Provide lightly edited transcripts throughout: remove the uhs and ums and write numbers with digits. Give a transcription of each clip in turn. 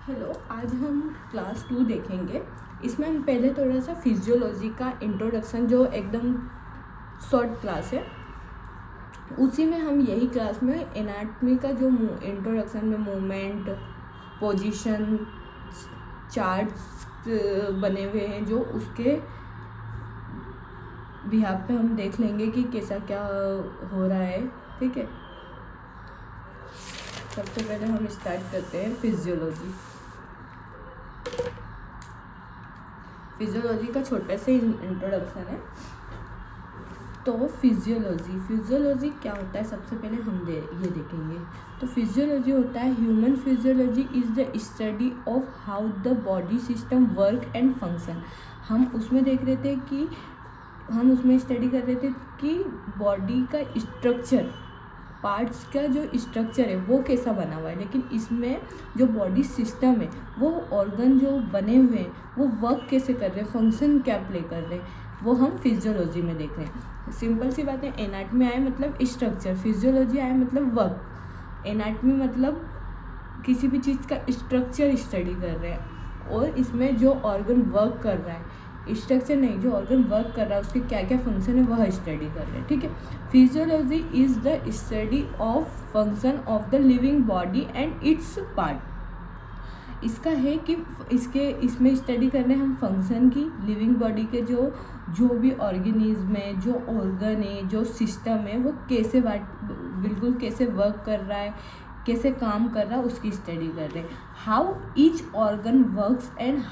Hello, आज हम class 2 देखेंगे। इसमें हम पहले थोड़ा सा फिजियोलॉजी का इंट्रोडक्शन, जो एकदम शॉर्ट क्लास है, उसी में हम यही क्लास में एनाटॉमी का जो इंट्रोडक्शन में मूवमेंट, पोजीशन, चार्ट्स बने हुए हैं, जो उसके बिहाफ पे हम देख लेंगे कि कैसा क्या हो रहा है। ठीक है, सबसे पहले हम स्टार्ट करते हैं फिजियोलॉजी। फिजियोलॉजी का छोटा से इंट्रोडक्शन है। तो फिजियोलॉजी क्या होता है, सबसे पहले हम ये देखेंगे। तो फिजियोलॉजी होता है, human physiology is the study of how the body system work and function. हम उसमें स्टडी कर रहे थे कि बॉडी का स्ट्रक्चर, पार्ट्स का जो स्ट्रक्चर है वो कैसा बना हुआ है। लेकिन इसमें जो बॉडी सिस्टम है, वो ऑर्गन जो बने हुए हैं, वो वर्क कैसे कर रहे हैं, फंक्शन क्या प्ले कर रहे हैं, वो हम फिजियोलॉजी में देख रहे हैं। सिंपल सी बात है, एनाटॉमी आए मतलब स्ट्रक्चर, फिजियोलॉजी आए मतलब वर्क। एनाटॉमी मतलब किसी भी चीज़ का स्ट्रक्चर स्टडी कर रहे हैं, और इसमें जो ऑर्गन वर्क कर रहा है, स्ट्रक्चर नहीं, जो ऑर्गन वर्क कर रहा है उसके क्या क्या फंक्शन है वह स्टडी कर रहे हैं। ठीक है, physiology is the study of function of the living body and it's part. इसका है कि इसमें स्टडी कर रहे हैं हम फंक्शन की, लिविंग बॉडी के जो भी ऑर्गेनिज्म है, जो ऑर्गन है, जो सिस्टम है, वो कैसे बिल्कुल कैसे वर्क कर रहा है, कैसे काम कर रहा है, उसकी स्टडी कर रहे हैं। How each organ works and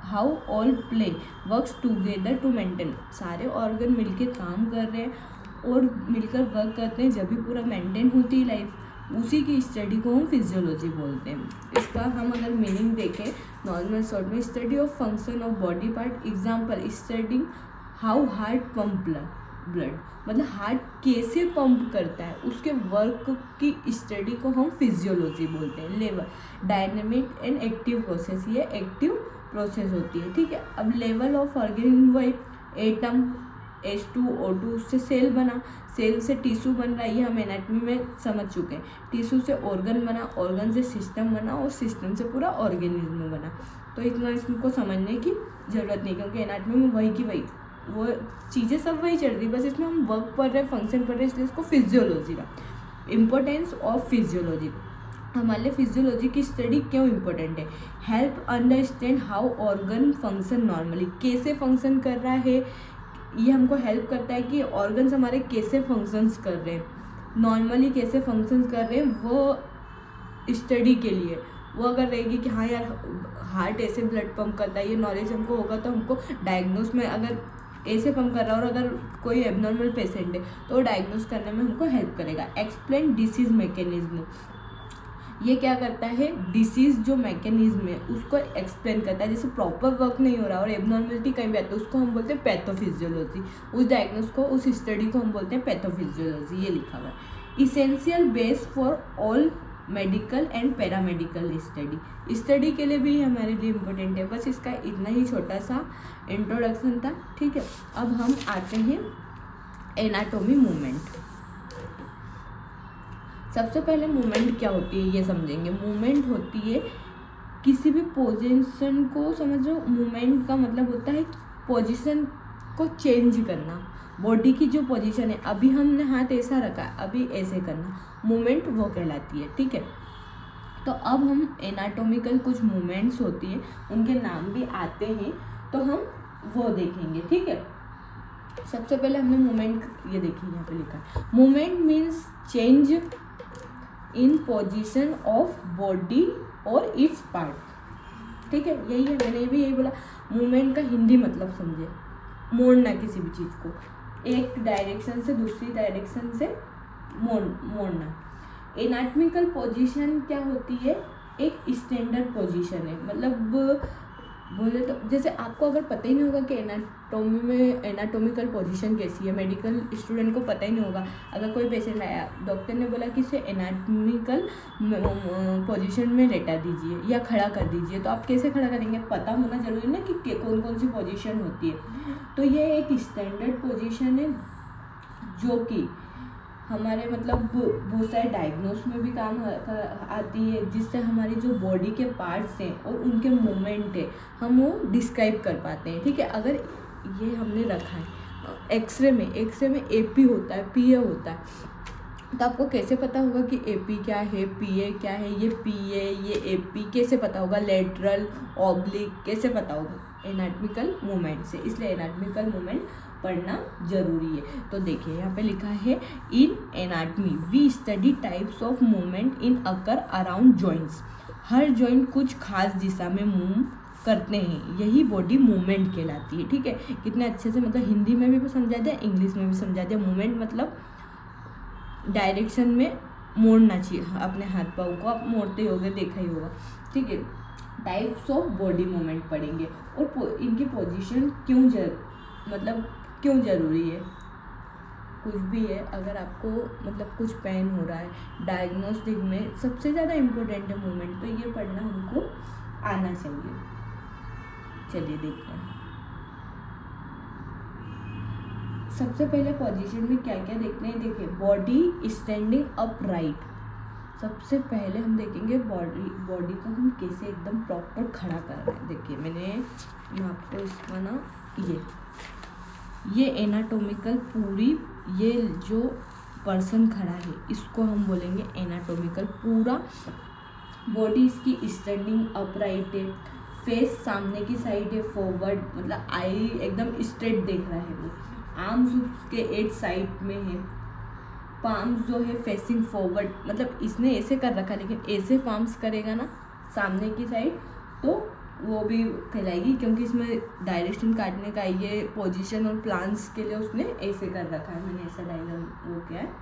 how all play works together to maintain. सारे ऑर्गन मिलके काम कर रहे हैं और मिलकर वर्क करते हैं, जब भी पूरा मेंटेन होती है लाइफ, उसी की स्टडी को हम फिजियोलॉजी बोलते हैं। इसका हम अगर मीनिंग देखें नॉर्मल शॉर्ट में, study of function of body part. Example, studying how heart pump blood, मतलब हार्ट कैसे पंप करता है, उसके वर्क की स्टडी को हम फिजियोलॉजी बोलते हैं। Level, dynamic and active process, ये एक्टिव प्रोसेस होती है। ठीक है, अब लेवल ऑफ ऑर्गेनिज्म, वही एटम, H2O2, उससे सेल बना, सेल से टिश्यू बन रहा है, ये हम एनाटॉमी में समझ चुके हैं। टिश्यू से ऑर्गन बना, ऑर्गन से सिस्टम बना, और सिस्टम से पूरा ऑर्गेनिज्म बना। तो इतना इसको समझने की ज़रूरत नहीं, क्योंकि एनाटॉमी में वही की वही वो चीज़ें सब वही चल रही, बस इसमें हम वर्क पढ़ रहे हैं, फंक्शन पढ़ रहे हैं, इसलिए इसको फिजियोलॉजी का इम्पोर्टेंस ऑफ फिजियोलॉजी। हमारे लिए फिजियोलॉजी की स्टडी क्यों इम्पोर्टेंट है? Help understand how organ function normally, कैसे फंक्शन कर रहा है, ये हमको हेल्प करता है कि ऑर्गन्स हमारे कैसे फंक्शंस कर रहे हैं, नॉर्मली कैसे फंक्शंस कर रहे हैं, वो स्टडी के लिए। वो अगर रहेगी कि हाँ यार हार्ट ऐसे ब्लड पंप करता है, ये नॉलेज हमको होगा, तो हमको डायग्नोस में, अगर ऐसे पंप कर रहा है और अगर कोई एबनॉर्मल पेशेंट है तो डायग्नोस करने में हमको हेल्प करेगा। एक्सप्लेन डिसीज मैकेनिज्म, ये क्या करता है, डिसीज़ जो मैकेनिज्म है उसको एक्सप्लेन करता है। जैसे प्रॉपर वर्क नहीं हो रहा और एबनॉर्मलिटी कहीं भी आती है, उसको हम बोलते हैं पैथोफिजियोलॉजी। उस डायग्नोस को, उस स्टडी को हम बोलते हैं पैथोफिजियोलॉजी। ये लिखा हुआ है। Essential base for all medical and paramedical study के लिए भी हमारे लिए इम्पोर्टेंट है। बस इसका इतना ही छोटा सा इंट्रोडक्शन था। ठीक है, अब हम आते हैं एनाटॉमी मूवमेंट। सबसे पहले मूवमेंट क्या होती है ये समझेंगे। मूवमेंट होती है किसी भी पोजीशन को, समझ रहे हो, मूवमेंट का मतलब होता है पोजीशन को चेंज करना। बॉडी की जो पोजीशन है, अभी हमने हाथ ऐसा रखा है, अभी ऐसे करना, मूवमेंट वो कहलाती है। ठीक है, तो अब हम एनाटॉमिकल कुछ मूवमेंट्स होती है, उनके नाम भी आते हैं, तो हम वो देखेंगे। ठीक है, सबसे पहले हमने मूवमेंट, ये देखिए यहाँ पे लिखा है, movement means change in position of body और इट्स पार्ट। ठीक है, यही है, मैंने भी यही बोला। मूवमेंट का हिंदी मतलब समझे, मोड़ना किसी भी चीज़ को एक डायरेक्शन से दूसरी डायरेक्शन से मोड़ना। एनाटॉमिकल पोजीशन क्या होती है, एक स्टैंडर्ड पोजीशन है। मतलब बोले तो जैसे आपको अगर पता ही नहीं होगा कि एनाटॉमी में एनाटॉमिकल पोजीशन कैसी है, मेडिकल स्टूडेंट को पता ही नहीं होगा। अगर कोई पेशेंट आया, डॉक्टर ने बोला कि इसे एनाटॉमिकल पोजीशन में लेटा दीजिए या खड़ा कर दीजिए, तो आप कैसे खड़ा करेंगे, पता होना जरूरी ना कि कौन कौन सी पोजीशन होती है। तो ये एक स्टैंडर्ड पोजीशन है जो कि हमारे मतलब बहुत सारे डायग्नोस में भी काम आती है, जिससे हमारी जो बॉडी के पार्ट्स हैं और उनके मूवमेंट है हम वो डिस्क्राइब कर पाते हैं। ठीक है, अगर ये हमने रखा है एक्सरे में एपी होता है, पीए होता है, तो आपको कैसे पता होगा कि एपी क्या है, पीए क्या है, ये पीए ये एपी कैसे पता होगा, लेटरल ऑब्लिक कैसे पता होगा, एनाटॉमिकल मूवमेंट से। इसलिए एनाटॉमिकल मूवमेंट पढ़ना जरूरी है। तो देखिए यहाँ पे लिखा है in anatomy we study types of movement in occur around joints. हर जॉइंट कुछ खास दिशा में मूव करते हैं, यही बॉडी मूवमेंट कहलाती है। ठीक है, कितने अच्छे से मतलब हिंदी में भी समझा दिया, इंग्लिश में भी समझा दिया। मूवमेंट मतलब डायरेक्शन में मोड़ना चाहिए अपने हाथ पाँव को, आप मोड़ते होगे, देखा ही होगा। ठीक है, टाइप्स ऑफ बॉडी मूवमेंट पढ़ेंगे और इनकी पोजीशन क्यों ज़रूरी है। कुछ भी है, अगर आपको मतलब कुछ पेन हो रहा है, डायग्नोस्टिक में सबसे ज़्यादा इम्पोर्टेंट है मूवमेंट, तो ये पढ़ना हमको आना चाहिए। चलिए देखते हैं। सबसे पहले पोजीशन में क्या क्या देखते हैं, देखिए बॉडी स्टैंडिंग अपराइट। सबसे पहले हम देखेंगे बॉडी को हम कैसे एकदम प्रॉपर खड़ा कर रहे हैं। देखिए मैं आपको इसका ना ये एनाटॉमिकल पूरी, ये जो पर्सन खड़ा है इसको हम बोलेंगे एनाटॉमिकल। पूरा बॉडी इसकी स्टैंडिंग अपराइट है, फेस सामने की साइड है, फॉरवर्ड मतलब आई एकदम स्ट्रेट देख रहा है वो, आर्म्स उसके एट साइड में है, पाम्स जो है फेसिंग फॉरवर्ड, मतलब इसने ऐसे कर रखा है, लेकिन ऐसे पाम्स करेगा ना सामने की साइड तो वो भी कहलाएगी, क्योंकि इसमें डायरेक्शन काटने का ये पोजीशन और प्लान्स के लिए उसने ऐसे कर रखा है। मैंने ऐसा डायग्राम वो किया है।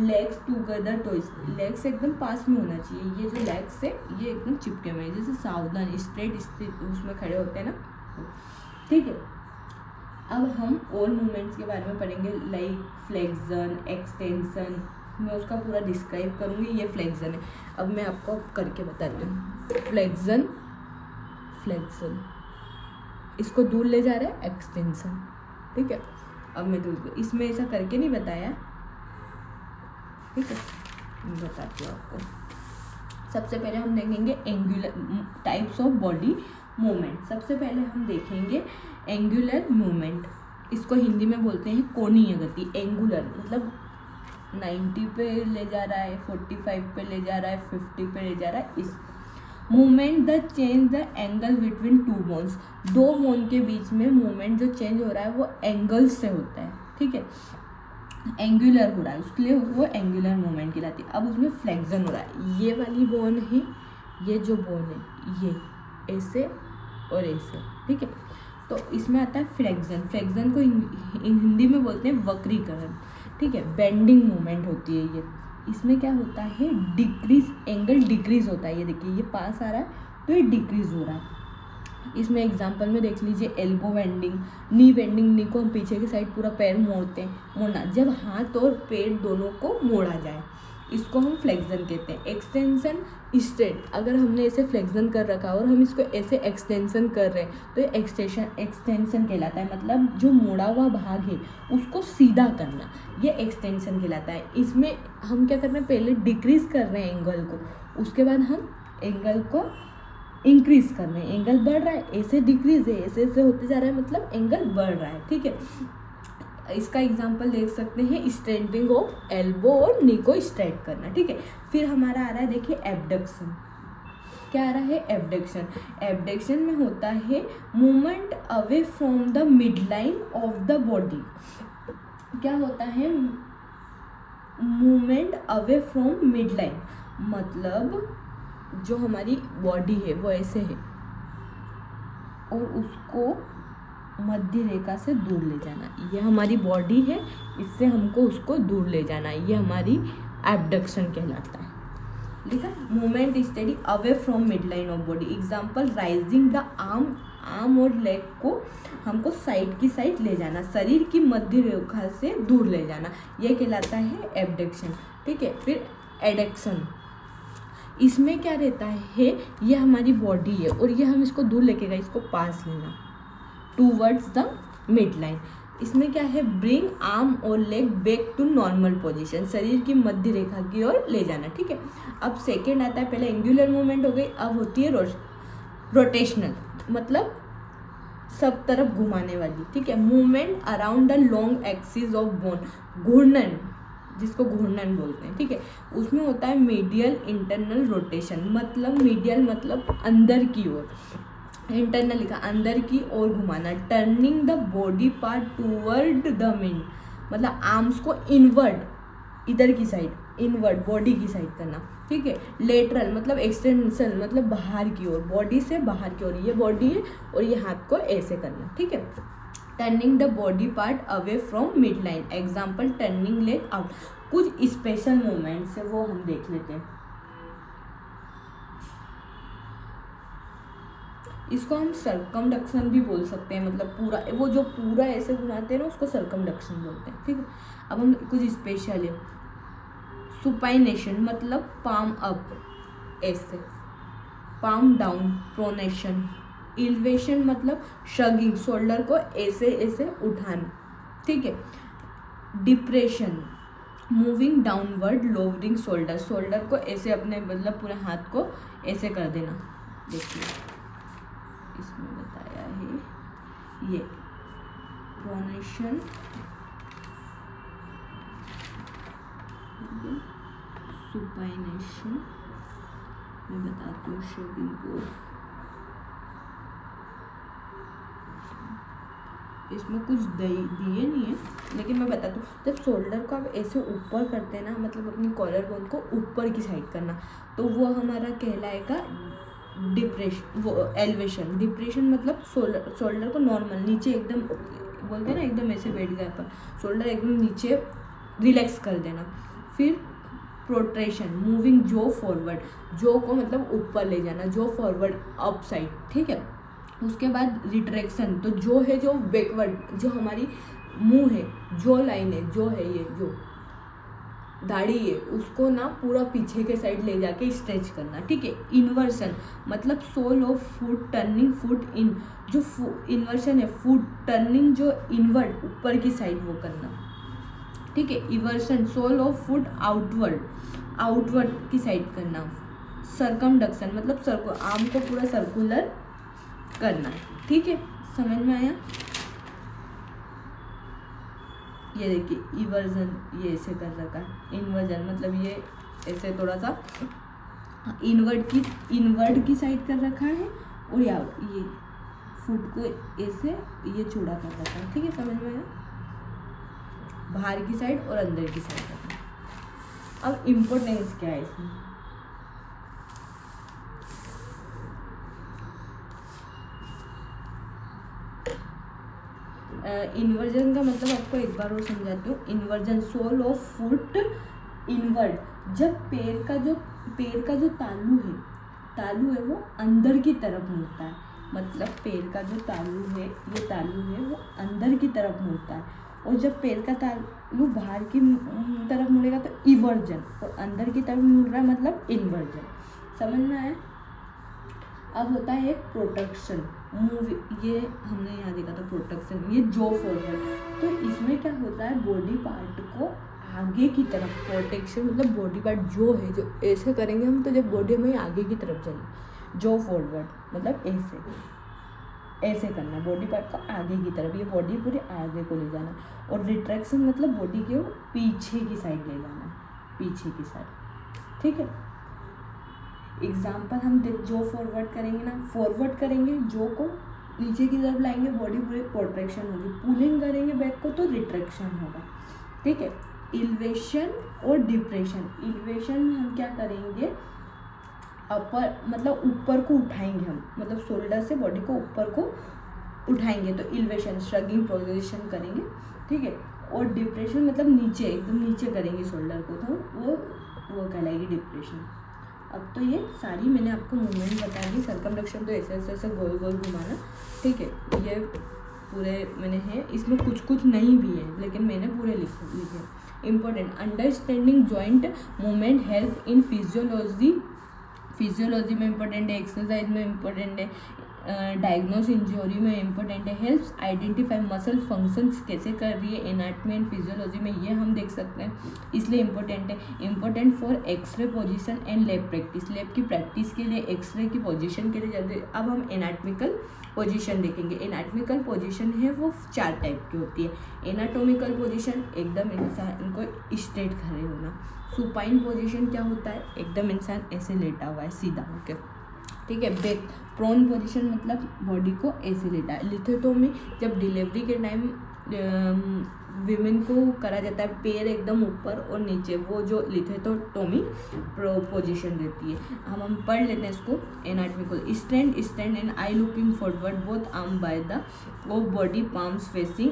लेग्स टुगेदर टॉइस, लेग्स एकदम पास में होना चाहिए, ये जो लेग्स है ये एकदम चिपके हुए हैं, जैसे सावधान स्ट्रेट उसमें खड़े होते हैं ना। ठीक है, अब हम और मूवमेंट्स के बारे में पढ़ेंगे, लाइक फ्लेक्शन, एक्सटेंशन। मैं उसका पूरा डिस्क्राइब करूँगी। ये फ्लेक्शन है, अब मैं आपको करके बताती हूँ। फ्लेक्शन इसको दूर ले जा रहा है, एक्सटेंशन। ठीक है, अब मैं दूर, इसमें ऐसा करके नहीं बताया, ठीक है, मैं बताती हूँ आपको। सबसे पहले हम देखेंगे angular types of body movement. सबसे पहले हम देखेंगे एंगुलर मूवमेंट, इसको हिंदी में बोलते हैं कोणीय गति। एंगुलर मतलब 90 पे ले जा रहा है, 45 पे ले जा रहा है, 50 पे ले जा रहा है। इस movement the change the angle between two bones, दो बोन के बीच में मूवमेंट जो चेंज हो रहा है वो एंगल से होता है। ठीक है, एंगुलर हो रहा है, उसके लिए वो एंगुलर मूवमेंट कहलाती है। अब उसमें फ्लेक्शन हो रहा है, ये वाली बोन है, ये जो बोन है ये ऐसे और ऐसे। ठीक है, तो इसमें आता है फ्लेक्शन। फ्लेक्शन को हिंदी में बोलते हैं वक्रीकरण। ठीक है, बेंडिंग मूवमेंट होती है ये। इसमें क्या होता है, डिक्रीज, एंगल डिक्रीज होता है। ये देखिए ये पास आ रहा है तो ये डिक्रीज हो रहा है। इसमें एग्जांपल में देख लीजिए, एल्बो बेंडिंग, नी बेंडिंग। नी को हम पीछे की साइड पूरा पैर मोड़ते हैं, मोड़ना, जब हाथ और पैर दोनों को मोड़ा जाए, इसको हम फ्लेक्शन कहते हैं। एक्सटेंशन स्ट्रेट, अगर हमने ऐसे फ्लेक्शन कर रखा और हम इसको ऐसे एक्सटेंशन कर रहे हैं तो ये एक्सटेंशन कहलाता है। मतलब जो मोड़ा हुआ भाग है उसको सीधा करना, ये एक्सटेंशन कहलाता है। इसमें हम क्या कर रहे हैं, पहले डिक्रीज कर रहे हैं एंगल को, उसके बाद हम एंगल को इंक्रीज कर रहे हैं। एंगल बढ़ रहा है, ऐसे डिक्रीज है, ऐसे ऐसे होते जा रहा है, मतलब एंगल बढ़ रहा है। ठीक है, इसका एग्जांपल देख सकते हैं, स्ट्रेंथनिंग ऑफ एल्बो और नी को स्ट्रेट करना। ठीक है, फिर हमारा आ रहा है, देखिए एब्डक्शन। क्या आ रहा है, एब्डक्शन। एब्डक्शन में होता है movement away from the mid line of the body. क्या होता है, movement away from mid line, मतलब जो हमारी बॉडी है वो ऐसे है और उसको मध्य रेखा से दूर ले जाना। ये हमारी बॉडी है, इससे हमको उसको दूर ले जाना, ये हमारी एब्डक्शन कहलाता है। ठीक है, movement study away from mid line of body. Example, rising the arm और लेग को हमको साइड की साइड ले जाना, शरीर की मध्य रेखा से दूर ले जाना, ये कहलाता है एब्डक्शन। ठीक है, फिर एडक्शन। इसमें क्या रहता है, ये हमारी बॉडी है और ये हम इसको दूर लेके गए, इसको पास लेना, टूवर्ड्स द मिड लाइन। इसमें क्या है, ब्रिंग आर्म और leg back to normal position, शरीर की मध्य रेखा की ओर ले जाना, ठीक है। अब सेकेंड आता है, पहले एंगुलर मूवमेंट हो गई, अब होती है रोटेशनल, मतलब सब तरफ घुमाने वाली, ठीक है। Movement around the long axis of bone, घूर्णन, जिसको घूर्णन बोलते हैं, ठीक है। उसमें होता है मीडियल इंटरनल रोटेशन, मतलब मीडियल मतलब अंदर की ओर, इंटरनल लिखा अंदर की ओर घुमाना। Turning the body part toward the mid, मतलब आर्म्स को इनवर्ड, इधर की साइड, इनवर्ड बॉडी की साइड करना, ठीक है। लेटरल मतलब एक्सटेंशन, मतलब बाहर की ओर, बॉडी से बाहर की ओर, ये बॉडी है और ये हाथ को ऐसे करना, ठीक है। Turning the body part away from mid line, example turning leg out. कुछ स्पेशल मूवमेंट्स है वो हम देख लेते हैं। इसको हम सर्कमडक्शन भी बोल सकते हैं, मतलब पूरा, वो जो पूरा ऐसे घुमाते हैं ना उसको सर्कमडक्शन बोलते हैं, ठीक है। अब हम कुछ स्पेशल है, सुपाइनेशन मतलब पाम अप ऐसे, पाम डाउन प्रोनेशन, इल्वेशन मतलब शगिंग, शोल्डर को ऐसे ऐसे उठाना, ठीक है। Depression moving downward lowering shoulder, shoulder को ऐसे अपने मतलब पूरे हाथ को ऐसे कर देना, देखिए इसमें बताया है ये प्रोनेशन, सुपाइनेशन, मैं बताती हूँ शगिंग को, इसमें कुछ दिए नहीं है लेकिन मैं बताती हूँ। जब शोल्डर को आप ऐसे ऊपर करते हैं ना, मतलब अपनी कॉलर बोन को ऊपर की साइड करना, तो वो हमारा कहलाएगा डिप्रेशन, वो एलिवेशन। डिप्रेशन मतलब शोल्डर को नॉर्मल नीचे एकदम बोलते हैं ना, एकदम ऐसे बैठ गया पर शोल्डर एकदम नीचे रिलैक्स कर देना। फिर प्रोट्रेशन मूविंग जो फॉरवर्ड, जो को मतलब ऊपर ले जाना, जो फॉरवर्ड अप साइड, ठीक है। उसके बाद रिट्रैक्शन, तो जो है जो बैकवर्ड, जो हमारी मुंह है, जो लाइन है, जो है ये जो दाढ़ी है, उसको ना पूरा पीछे के साइड ले जाके स्ट्रेच करना, ठीक है। इन्वर्सन मतलब sole of foot turning foot in, जो इन्वर्सन है फुट टर्निंग जो इनवर्ड ऊपर की साइड वो करना, ठीक है। Eversion sole of foot outward, outward की साइड करना। सर्कमडक्शन मतलब आर्म को पूरा सर्कुलर करना, ठीक है। समझ में आया? ये देखिए इवर्जन, ये ऐसे कर रखा है। इन्वर्जन मतलब ये ऐसे थोड़ा सा इनवर्ड की साइड कर रखा है, और या ये फुट को ऐसे ये चौड़ा कर रखा है, ठीक है। समझ में आया? बाहर की साइड और अंदर की साइड करना। अब इम्पोर्टेंस क्या है इसमें, इन्वर्जन का मतलब आपको एक बार और समझाती हूँ। Inversion sole of foot inward, जब पैर का जो तालू है वो अंदर की तरफ मुड़ता है, मतलब पैर का जो तालू है, ये तालू है वो अंदर की तरफ मुड़ता है, और जब पैर का तालू बाहर की तरफ मुड़ेगा तो इवर्जन, और अंदर की तरफ मुड़ रहा है मतलब इन्वर्जन। समझ में आया? अब होता है एक प्रोटेक्शन मूव, ये हमने यहाँ देखा था प्रोटेक्शन, ये जो फॉरवर्ड, तो इसमें क्या होता है बॉडी पार्ट को आगे की तरफ, प्रोटेक्शन मतलब बॉडी पार्ट जो है, जो ऐसे करेंगे हम तो जब बॉडी हमें आगे की तरफ जाएगी। जो फॉरवर्ड मतलब ऐसे करना, बॉडी पार्ट को आगे की तरफ, ये बॉडी पूरी आगे को ले जाना। और रिट्रैक्शन मतलब बॉडी को पीछे की साइड ले जाना, पीछे की साइड, ठीक है। एग्जाम्पल हम जो फॉरवर्ड करेंगे ना, फॉरवर्ड करेंगे जो को नीचे की तरफ लाएंगे, बॉडी पूरी प्रोट्रैक्शन होगी। पुलिंग करेंगे बैक को तो रिट्रैक्शन होगा, ठीक है। इल्वेशन और डिप्रेशन, इल्वेशन में हम क्या करेंगे, अपर मतलब ऊपर को उठाएंगे हम, मतलब शोल्डर से बॉडी को ऊपर को उठाएंगे तो इल्वेशन, श्रगिंग पोजीशन करेंगे, ठीक है। और डिप्रेशन मतलब नीचे, एकदम नीचे करेंगे शोल्डर को, तो वो कहलाएगी डिप्रेशन। अब तो ये सारी मैंने आपको मूवमेंट बता दी। सर्कमडक्शन तो ऐसे ऐसे गोल गोल घुमाना, ठीक है। ये पूरे मैंने है, इसमें कुछ नहीं भी है लेकिन मैंने पूरे लिखे। Important understanding joint movement help in physiology में इम्पोर्टेंट है, एक्सरसाइज में इम्पोर्टेंट है, डायग्नोस इंजरी में इम्पोर्टेंट है। हेल्प्स आइडेंटिफाई मसल फंक्शंस कैसे कर रही है एनाटमी एंड फिजियोलॉजी में, ये हम देख सकते हैं, इसलिए इम्पोर्टेंट है। Important for x ray position and lab practice, lab की प्रैक्टिस के लिए एक्सरे की पोजीशन के लिए जल्दी। अब हम एनाटमिकल पोजीशन देखेंगे। एनाटमिकल पोजीशन है वो 4 टाइप की होती है। एनाटोमिकल पोजीशन, एकदम इंसान इनको स्ट्रेट खड़े होना। सुपाइन पोजीशन क्या होता है, एकदम इंसान ऐसे लेटा हुआ है सीधा होकर, ठीक है। बैक प्रोन पोजीशन मतलब बॉडी को ऐसे लेटा है। लिथोटोमी जब डिलीवरी के टाइम विमेन को करा जाता है, पैर एकदम ऊपर और नीचे, वो जो लिथोटोमी पोजीशन रहती है। हम पढ़ लेते हैं इसको। Anatomical stand and I looking forward both arm by the of body palms facing,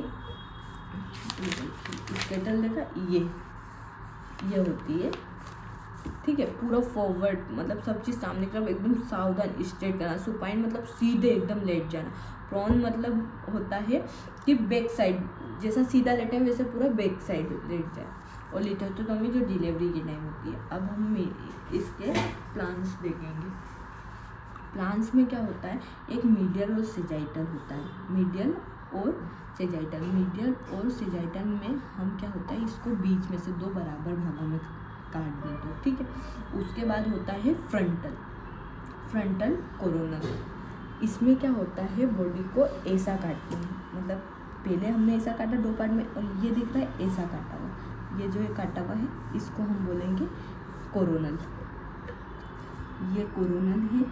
skeletal देखा, ये होती है, ठीक है। पूरा फॉरवर्ड मतलब सब चीज़ सामने की तरफ एकदम सावधान स्ट्रेट करना। सुपाइन मतलब सीधे एकदम लेट जाना। प्रॉन मतलब होता है कि बैक साइड, जैसा सीधा लेटे हैं वैसे पूरा बैक साइड लेट जाए। और लिथोटोमी जो डिलीवरी की टाइम होती है। अब हम इसके प्लान्स देखेंगे। प्लान्स में क्या होता है, एक मीडियल और सेजाइटल होता है। मीडियल और सेजाइटल, मीडियल और सेजाइटल में हम क्या होता है, इसको बीच में से 2 बराबर भागों में काट देते हो, ठीक है। उसके बाद होता है फ्रंटल कोरोनल। इसमें क्या होता है, बॉडी को ऐसा काटते हैं, मतलब पहले हमने ऐसा काटा 2 पार्ट में, और ये दिख रहा है ऐसा काटा हुआ, ये जो ये काटा हुआ है इसको हम बोलेंगे कोरोनल। ये कोरोनल है,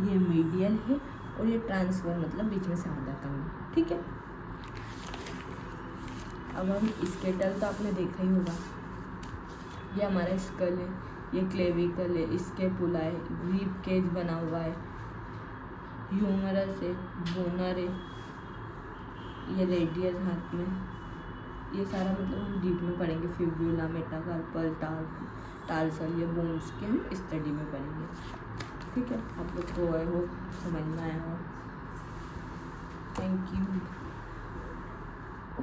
ये मीडियल है, और ये ट्रांसफर मतलब बीच में से आधा करना, ठीक है। अब हम स्केटल तो आपने देखा ही होगा। ये हमारा स्कल है, ये क्लेविकल है, स्कैपुला है, रिब केज बना हुआ है, ह्यूमरस है, बोनर है, ये रेडियस हाथ में, ये सारा मतलब हम डीप में पढ़ेंगे। फिब्रुला, मेटाकार्पल, टार्सल, ये बोन्स के हम स्टडी में पढ़ेंगे, ठीक है। आप लोग को वो समझ में आया हो। Thank you.